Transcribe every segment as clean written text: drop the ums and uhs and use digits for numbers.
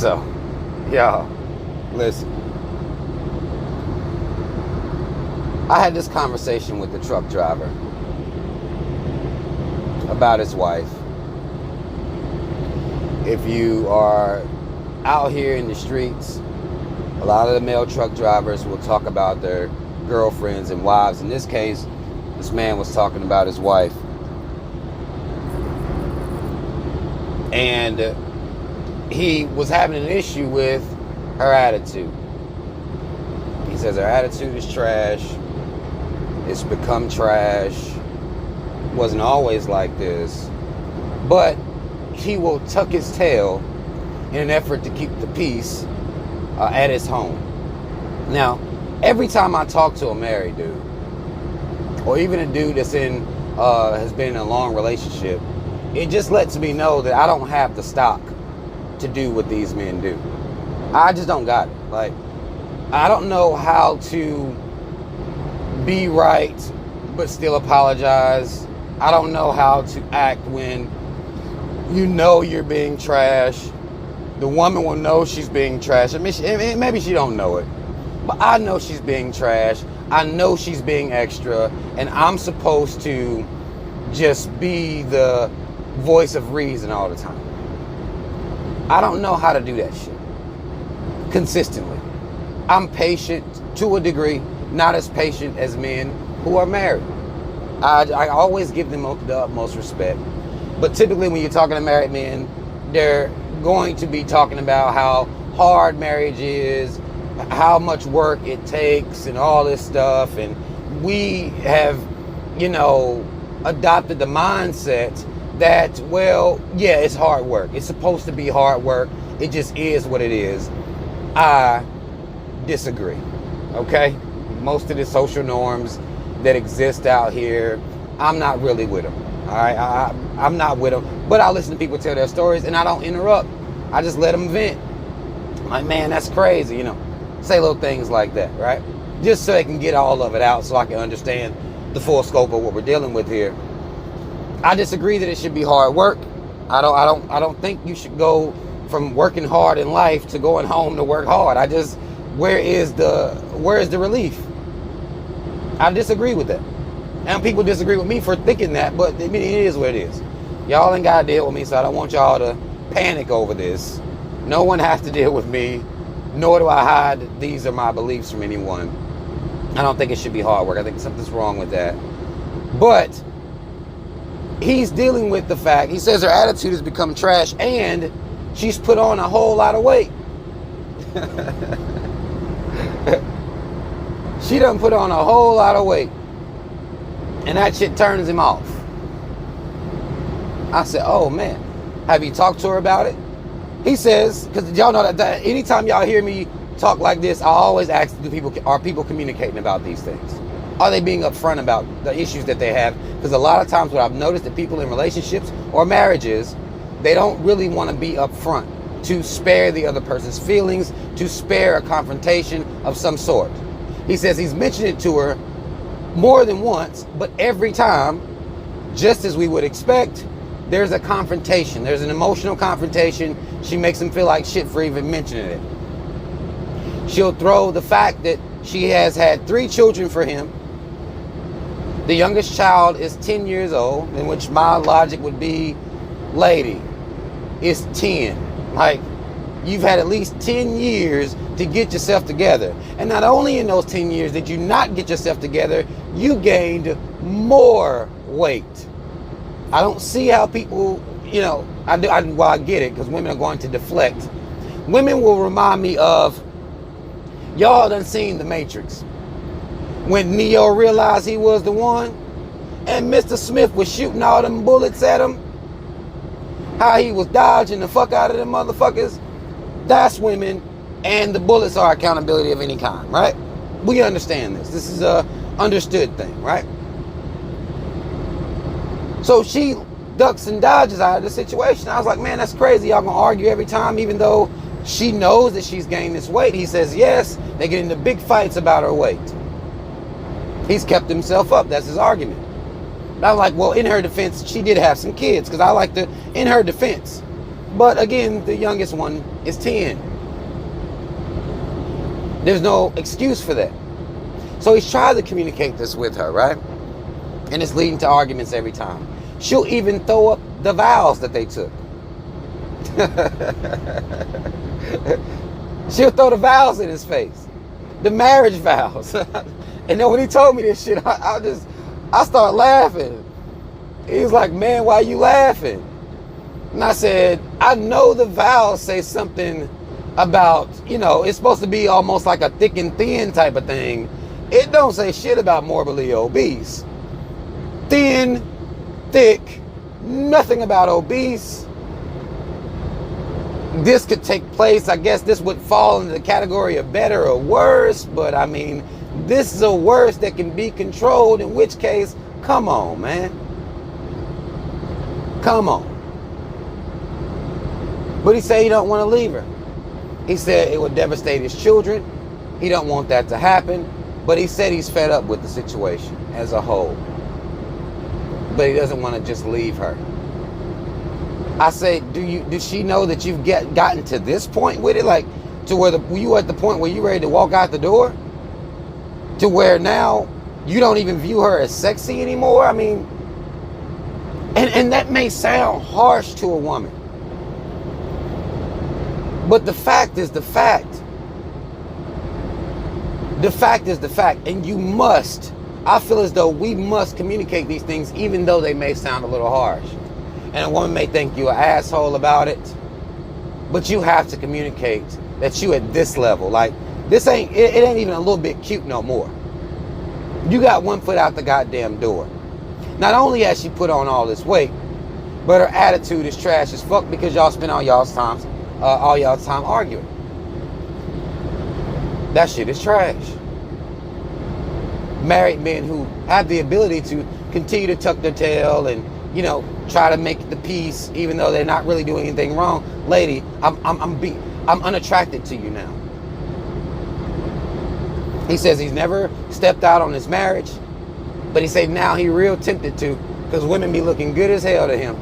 So, y'all, listen. I had this conversation with the truck driver about his wife. If you are out here in the streets, a lot of the male truck drivers will talk about their girlfriends and wives. In this case, this man was talking about his wife. And he was having an issue with her attitude. He says her attitude is trash. It's become trash. Wasn't always like this. But he will tuck his tail in an effort to keep the peace at his home. Now, every time I talk to a married dude, or even a dude that's has been in a long relationship, it just lets me know that I don't have the stock to do what these men do. I just don't got it. Like, I don't know how to be right but still apologize. I don't know how to act when you know you're being trash. The woman will know she's being trash. I mean, maybe she don't know it, but I know she's being trash. I know she's being extra, and I'm supposed to just be the voice of reason all the time. I don't know how to do that shit consistently. I'm patient to a degree, not as patient as men who are married. I always give them the utmost respect. But typically when you're talking to married men, they're going to be talking about how hard marriage is, how much work it takes, and all this stuff. And we have, adopted the mindset that, well, yeah, it's hard work. It's supposed to be hard work. It just is what it is. I disagree. Okay? Most of the social norms that exist out here, I'm not really with them. All right? I'm not with them. But I listen to people tell their stories, and I don't interrupt. I just let them vent. I'm like, man, that's crazy, Say little things like that, right? Just so they can get all of it out, so I can understand the full scope of what we're dealing with here. I disagree that it should be hard work. I don't think you should go from working hard in life to going home to work hard. Where is the relief? I disagree with that. And people disagree with me for thinking that, but I mean, it is what it is. Y'all ain't got to deal with me, so I don't want y'all to panic over this. No one has to deal with me, nor do I hide these are my beliefs from anyone. I don't think it should be hard work. I think something's wrong with that. But he's dealing with the fact, he says her attitude has become trash and she's put on a whole lot of weight. She done put on a whole lot of weight. And that shit turns him off. I said, oh man, have you talked to her about it? He says, because y'all know that anytime y'all hear me talk like this, I always ask, are people communicating about these things? Are they being upfront about the issues that they have? Because a lot of times what I've noticed that people in relationships or marriages, they don't really want to be upfront to spare the other person's feelings, to spare a confrontation of some sort. He says he's mentioned it to her more than once, but every time, just as we would expect, there's a confrontation. There's an emotional confrontation. She makes him feel like shit for even mentioning it. She'll throw the fact that she has had 3 children for him. The youngest child is 10 years old, in which my logic would be, lady, it's 10. Like, you've had at least 10 years to get yourself together. And not only in those 10 years did you not get yourself together, you gained more weight. I don't see how people, I get it, because women are going to deflect. Women will remind me of, y'all done seen The Matrix. When Neo realized he was the one, and Mr. Smith was shooting all them bullets at him, how he was dodging the fuck out of them motherfuckers. That's women, and the bullets are accountability of any kind, right? We understand this. This is a understood thing, right? So she ducks and dodges out of the situation. I was like, man, that's crazy. Y'all gonna argue every time, even though she knows that she's gained this weight. He says, yes, they get into big fights about her weight. He's kept himself up. That's his argument. And I was like, well, in her defense, she did have some kids, because I like to, in her defense, But again, the youngest one is 10. There's no excuse for that. So he's trying to communicate this with her, right? And it's leading to arguments every time. She'll even throw up the vows that they took. She'll throw the vows in his face. The marriage vows. And then when he told me this shit, I started laughing. He was like, man, why are you laughing? And I said, I know the vows say something about, it's supposed to be almost like a thick and thin type of thing. It don't say shit about morbidly obese. Thin, thick, nothing about obese. This could take place, I guess this would fall into the category of better or worse, but I mean, this is a worse that can be controlled, in which case, come on, man. Come on. But he said he don't want to leave her. He said it would devastate his children. He don't want that to happen. But he said he's fed up with the situation as a whole. But he doesn't want to just leave her. I say, does she know that you've gotten to this point with it? Like, to where you at the point where you're ready to walk out the door? To where now you don't even view her as sexy anymore? I mean, and that may sound harsh to a woman. But the fact is the fact. The fact is the fact. And you must, I feel as though we must communicate these things, even though they may sound a little harsh. And a woman may think you're an asshole about it. But you have to communicate that you at this level. Like, this ain't, it ain't even a little bit cute no more. You got one foot out the goddamn door. Not only has she put on all this weight, but her attitude is trash as fuck because y'all spend all y'all's time arguing. That shit is trash. Married men who have the ability to continue to tuck their tail and, try to make the peace, even though they're not really doing anything wrong. Lady, I'm unattracted to you now. He says he's never stepped out on his marriage, but he said now he real tempted to, because women be looking good as hell to him.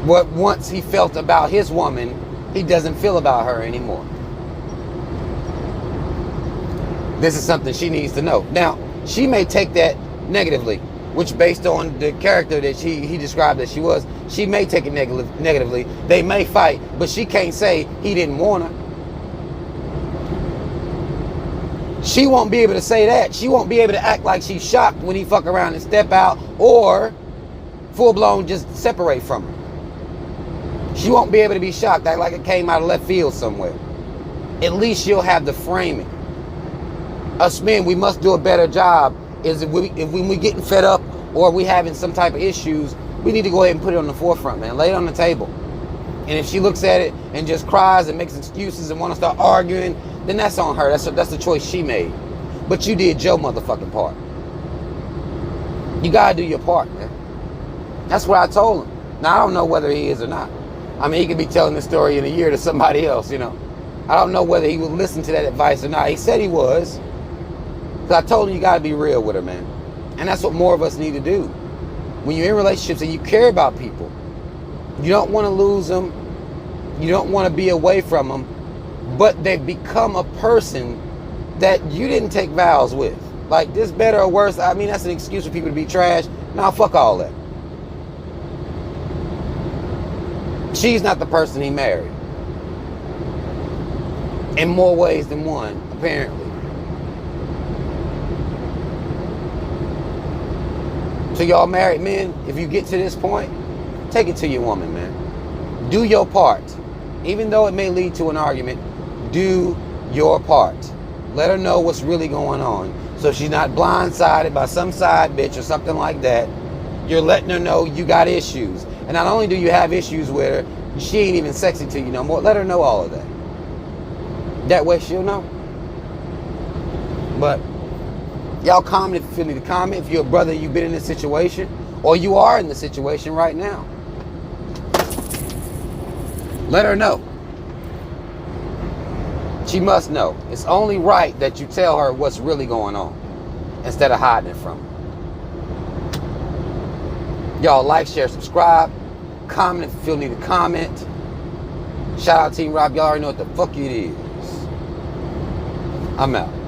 What once he felt about his woman, he doesn't feel about her anymore. This is something she needs to know. Now, she may take that negatively, which based on the character that he described that she was, she may take it negatively. They may fight, but she can't say he didn't want her. She won't be able to say that. She won't be able to act like she's shocked when he fuck around and step out, or full-blown just separate from her. She won't be able to be shocked, act like it came out of left field somewhere. At least she'll have the framing. Us men, we must do a better job. Is if when we getting fed up or we having some type of issues, we need to go ahead and put it on the forefront, man. Lay it on the table. And if she looks at it and just cries and makes excuses and want to start arguing, then that's on her. That's the choice she made. But you did your motherfucking part. You gotta do your part, man. That's what I told him. Now I don't know whether he is or not. I mean, he could be telling this story in a year to somebody else, I don't know whether he would listen to that advice or not. He said he was. Because I told him you got to be real with her, man. And that's what more of us need to do. When you're in relationships and you care about people, you don't want to lose them. You don't want to be away from them. But they've become a person that you didn't take vows with. Like, this better or worse, I mean, that's an excuse for people to be trash. Nah, fuck all that. She's not the person he married. In more ways than one, apparently. So y'all married men, if you get to this point, take it to your woman, man. Do your part. Even though it may lead to an argument, do your part. Let her know what's really going on. So she's not blindsided by some side bitch or something like that. You're letting her know you got issues. And not only do you have issues with her, she ain't even sexy to you no more. Let her know all of that. That way she'll know. But y'all comment if you feel need to comment. If you're a brother, you've been in this situation, or you are in the situation right now. Let her know. She must know. It's only right that you tell her what's really going on instead of hiding it from her. Y'all like, share, subscribe. Comment if you feel need to comment. Shout out Team Rob. Y'all already know what the fuck it is. I'm out.